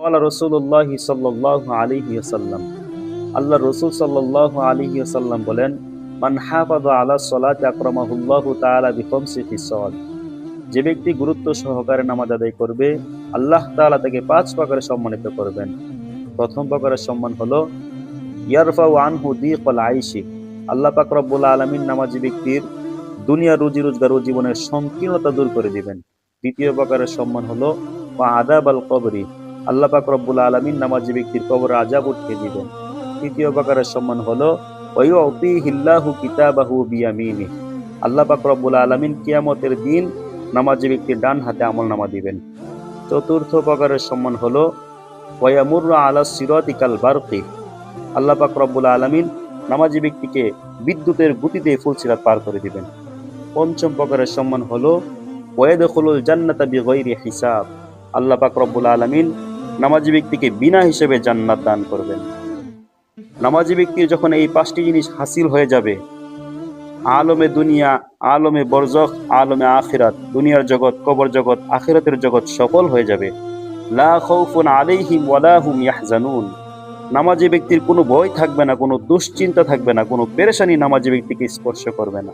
ক্বালা রাসূলুল্লাহ সাল্লাল্লাহু আলাইহি ওয়াসাল্লাম, আল্লাহ রাসূল সাল্লাল্লাহু আলাইহি ওয়াসাল্লাম বলেন, মান হাফাযা আলা সলাতি আকরামাহুল্লাহু তাআলা বিখামসি খিসাল, যে ব্যক্তি গুরুত্ব সহকারে নামাজ আদায় করবে, আল্লাহ তাআলা তাকে 5 প্রকারে সম্মানিত করবেন। প্রথম প্রকারের সম্মান হলো ইয়ারফাউ আনহু দিকাল আইশি, আল্লাহ পাক রব্বুল আলামিন নামাজি ব্যক্তির দুনিয়ার রুজি রোজগার ও জীবনের সংকীর্ণতা দূর করে দিবেন। দ্বিতীয় প্রকারের সম্মান হলো ওয়া আযাবাল কবরি, আল্লাহ পাক রব্বুল আলামিন নামাজি ব্যক্তির কবরের আযাব উঠিয়ে দিবেন। তৃতীয় প্রকারের সম্মান হলো ওয়া ইউতিহিল্লাহু কিতাবাহু বিয়ামিনিহি, আল্লাহ পাক রব্বুল আলামিন কিয়ামতের দিন নামাজি ব্যক্তির ডান হাতে আমলনামা দিবেন। চতুর্থ প্রকারের সম্মান হলো ওয়া ইয়ামুররু আলা সিরাতি কাল বারকি, আল্লাহ পাক রব্বুল আলামিন নামাজি ব্যক্তিকে বিদ্যুতের গতিতে ফুলসিরাত পার করে দিবেন। পঞ্চম প্রকারের সম্মান হলো ওয়ায়াদখুলুল জান্নাতা বিগাইরি হিসাব, আল্লাহ পাক রব্বুল আলামিন নামাজি ব্যক্তিকে বিনা হিসেবে জান্নাত দান করবেন। নামাজি ব্যক্তির যখন এই 5টি জিনিস হাসিল হয়ে যাবে, আলমে দুনিয়া, আলমে বরজখ, আলমে আখিরাত, দুনিয়ার জগৎ, কবর জগৎ, আখিরাতের জগৎ সফল হয়ে যাবে। লা খাউফুন আলাইহিম ওয়ালা হুম ইয়াহজানুন, নামাজি ব্যক্তির কোনো ভয় থাকবে না, কোনো দুশ্চিন্তা থাকবে না, কোনো পেরেশানি নামাজি ব্যক্তিকে স্পর্শ করবে না।